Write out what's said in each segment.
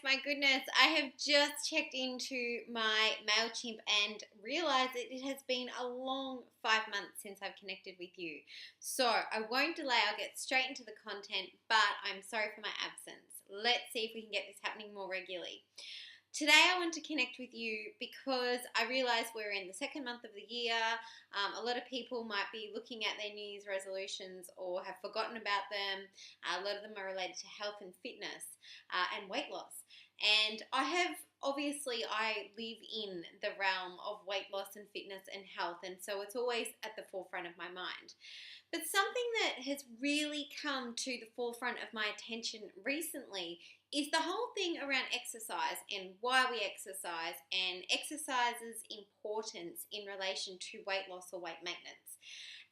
my goodness, I have just checked into my MailChimp and realized that it has been a long 5 months since I've connected with you. So I won't delay, I'll get straight into the content, but I'm sorry for my absence. Let's see if we can get this happening more regularly. Today I want to connect with you because I realise we're in the second month of the year. A lot of people might be looking at their New Year's resolutions or have forgotten about them. A lot of them are related to health and fitness and weight loss. And I live in the realm of weight loss and fitness and health, and so it's always at the forefront of my mind. But something that has really come to the forefront of my attention recently is the whole thing around exercise and why we exercise and exercise's importance in relation to weight loss or weight maintenance.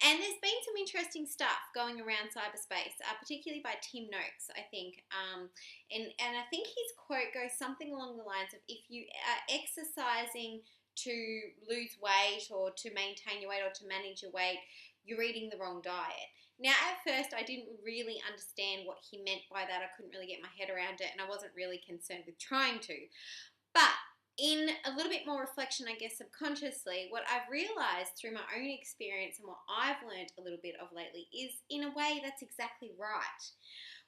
And there's been some interesting stuff going around cyberspace, particularly by Tim Noakes, I think. And I think his quote goes something along the lines of, if you are exercising to lose weight or to maintain your weight or to manage your weight, you're eating the wrong diet. Now, at first, I didn't really understand what he meant by that. I couldn't really get my head around it, and I wasn't really concerned with trying to. But in a little bit more reflection, I guess subconsciously, what I've realised through my own experience and what I've learned a little bit of lately is, in a way, that's exactly right.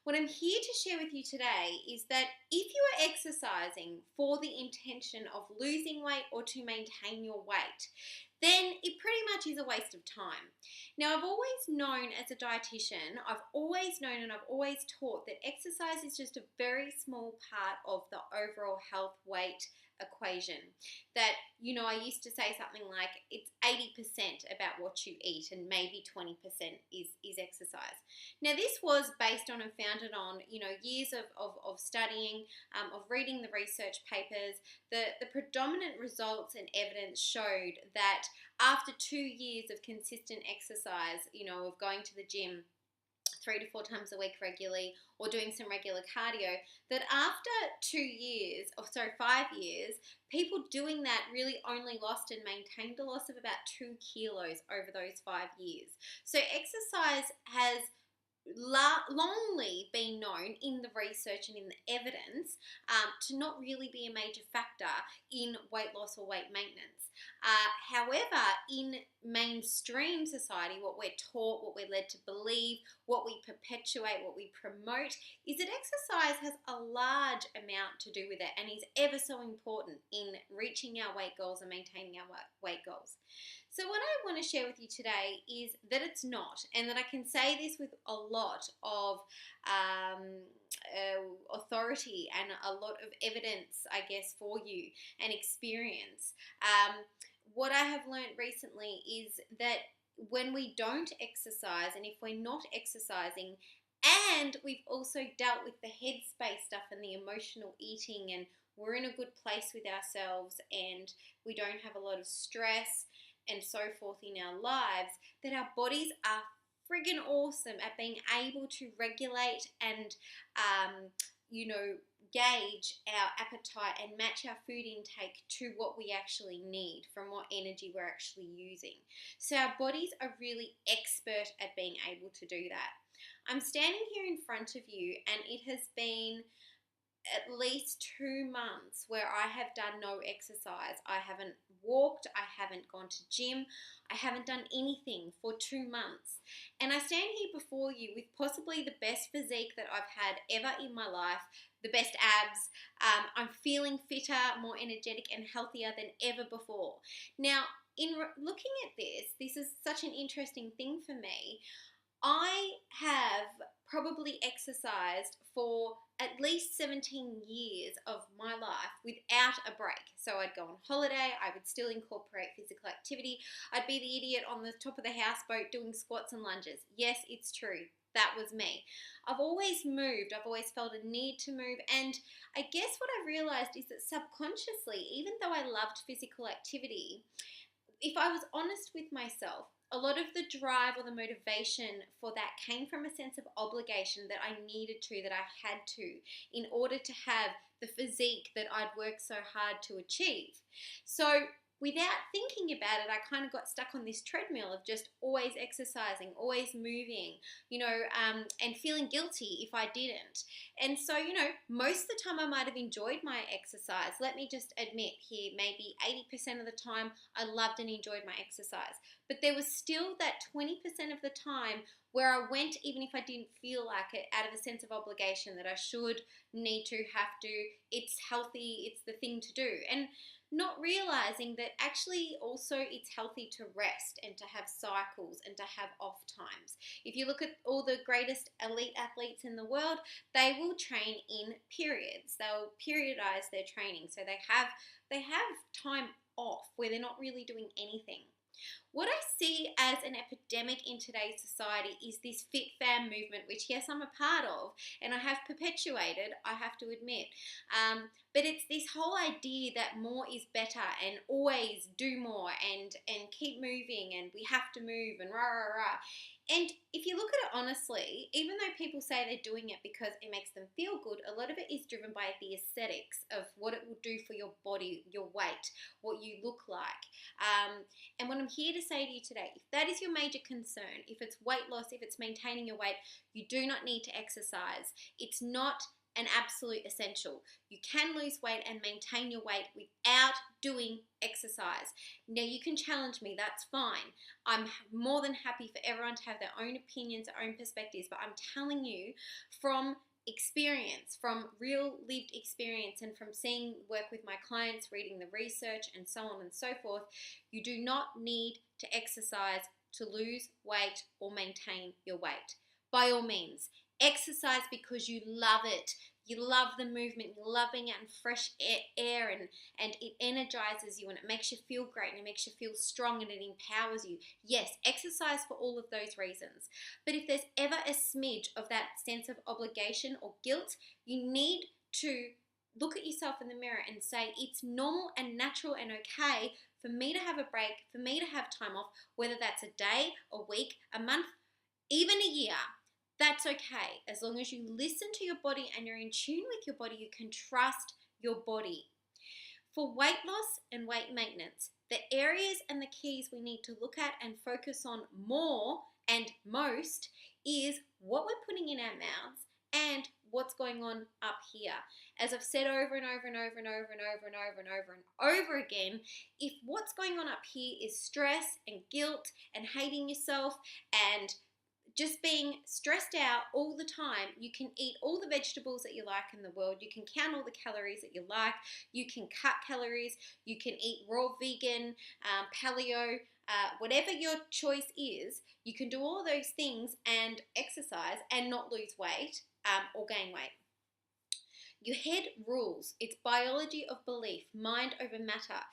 What I'm here to share with you today is that if you are exercising for the intention of losing weight or to maintain your weight, then it pretty much is a waste of time. Now, I've always known as a dietitian, I've always known and I've always taught that exercise is just a very small part of the overall health weight equation. That, I used to say something like it's 80% about what you eat and maybe 20% is exercise. Now, this was based on and founded on, years of studying, of reading the research papers. The predominant results and evidence showed that after 2 years of consistent exercise, of going to the gym 3 to 4 times a week regularly or doing some regular cardio, that after 5 years, people doing that really only lost and maintained a loss of about 2 kilos over those 5 years. So exercise has longly been known in the research and in the evidence to not really be a major factor in weight loss or weight maintenance. However, in mainstream society, what we're taught, what we're led to believe, what we perpetuate, what we promote, is that exercise has a large amount to do with it and is ever so important in reaching our weight goals and maintaining our weight goals. So what I want to share with you today is that it's not, and that I can say this with a lot of authority and a lot of evidence, I guess, for you and experience. What I have learned recently is that when we don't exercise, and if we're not exercising, and we've also dealt with the headspace stuff and the emotional eating, and we're in a good place with ourselves, and we don't have a lot of stress and so forth in our lives, that our bodies are friggin' awesome at being able to regulate and, gauge our appetite and match our food intake to what we actually need from what energy we're actually using. So our bodies are really expert at being able to do that. I'm standing here in front of you, and it has been at least 2 months where I have done no exercise. I haven't walked, I haven't gone to gym, I haven't done anything for 2 months. And I stand here before you with possibly the best physique that I've had ever in my life, the best abs. I'm feeling fitter, more energetic and healthier than ever before. Now, in looking at this is such an interesting thing for me. I have probably exercised for at least 17 years of my life without a break. So I'd go on holiday, I would still incorporate physical activity. I'd be the idiot on the top of the houseboat doing squats and lunges. Yes, it's true. That was me. I've always moved. I've always felt a need to move. And I guess what I realized is that subconsciously, even though I loved physical activity, if I was honest with myself, a lot of the drive or the motivation for that came from a sense of obligation that I needed to, that I had to, in order to have the physique that I'd worked so hard to achieve. So without thinking about it, I kind of got stuck on this treadmill of just always exercising, always moving, and feeling guilty if I didn't. And so, most of the time I might have enjoyed my exercise. Let me just admit here, maybe 80% of the time I loved and enjoyed my exercise. But there was still that 20% of the time where I went, even if I didn't feel like it, out of a sense of obligation that I should, need to, have to, it's healthy, it's the thing to do. And not realizing that actually also it's healthy to rest and to have cycles and to have off times. If you look at all the greatest elite athletes in the world, they will train in periods. They'll periodize their training. So they have time off where they're not really doing anything. What I see as an epidemic in today's society is this fit fam movement, which, yes, I'm a part of and I have perpetuated, I have to admit. But it's this whole idea that more is better and always do more and keep moving and we have to move and rah, rah, rah. And if you look at it honestly, even though people say they're doing it because it makes them feel good, a lot of it is driven by the aesthetics of what it will do for your body, your weight, what you look like. And what I'm here to say to you today, if that is your major concern, if it's weight loss, if it's maintaining your weight, you do not need to exercise. It's not an absolute essential. You can lose weight and maintain your weight without doing exercise. Now, you can challenge me, that's fine. I'm more than happy for everyone to have their own opinions, their own perspectives, but I'm telling you from experience, from real lived experience, and from seeing work with my clients, reading the research, and so on and so forth, you do not need to exercise to lose weight or maintain your weight. By all means, exercise because you love it. You love the movement, you love being out in fresh air and it energizes you and it makes you feel great and it makes you feel strong and it empowers you. Yes, exercise for all of those reasons. But if there's ever a smidge of that sense of obligation or guilt, you need to look at yourself in the mirror and say, it's normal and natural and okay for me to have a break, for me to have time off, whether that's a day, a week, a month, even a year. That's okay. As long as you listen to your body and you're in tune with your body, you can trust your body. For weight loss and weight maintenance, the areas and the keys we need to look at and focus on more and most is what we're putting in our mouths and what's going on up here. As I've said over and over and over and over and over and over and over and over again, if what's going on up here is stress and guilt and hating yourself and just being stressed out all the time, you can eat all the vegetables that you like in the world, you can count all the calories that you like, you can cut calories, you can eat raw vegan, paleo, whatever your choice is, you can do all those things and exercise and not lose weight or gain weight. Your head rules. It's biology of belief, mind over matter.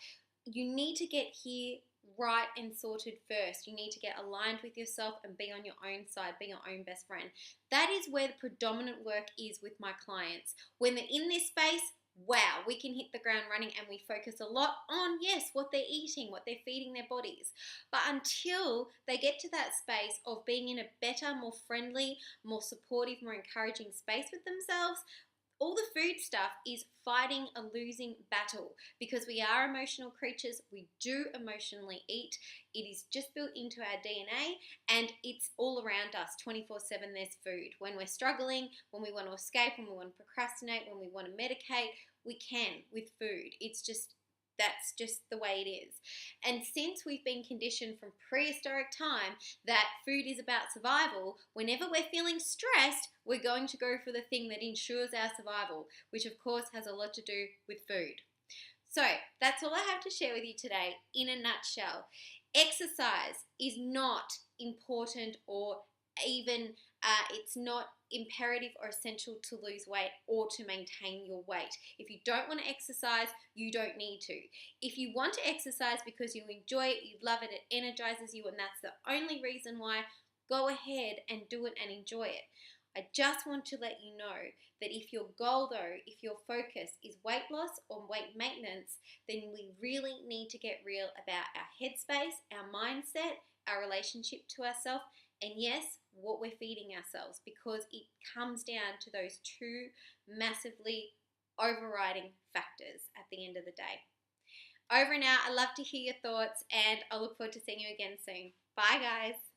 You need to get here right and sorted first. You need to get aligned with yourself and be on your own side, be your own best friend. That is where the predominant work is with my clients. When they're in this space, wow, we can hit the ground running and we focus a lot on, yes, what they're eating, what they're feeding their bodies. But until they get to that space of being in a better, more friendly, more supportive, more encouraging space with themselves, all the food stuff is fighting a losing battle because we are emotional creatures. We do emotionally eat. It is just built into our DNA and it's all around us 24/7. There's food. When we're struggling, when we want to escape, when we want to procrastinate, when we want to medicate, we can with food. That's just the way it is. And since we've been conditioned from prehistoric time that food is about survival, whenever we're feeling stressed, we're going to go for the thing that ensures our survival, which of course has a lot to do with food. So that's all I have to share with you today in a nutshell. Exercise is not important or even it's not imperative or essential to lose weight or to maintain your weight. If you don't want to exercise, you don't need to. If you want to exercise because you enjoy it, you love it, it energizes you, and that's the only reason why, go ahead and do it and enjoy it. I just want to let you know that if your goal though, if your focus is weight loss or weight maintenance, then we really need to get real about our headspace, our mindset, our relationship to ourselves, and yes, what we're feeding ourselves, because it comes down to those two massively overriding factors at the end of the day. Over and out. I love to hear your thoughts, and I look forward to seeing you again soon. Bye, guys.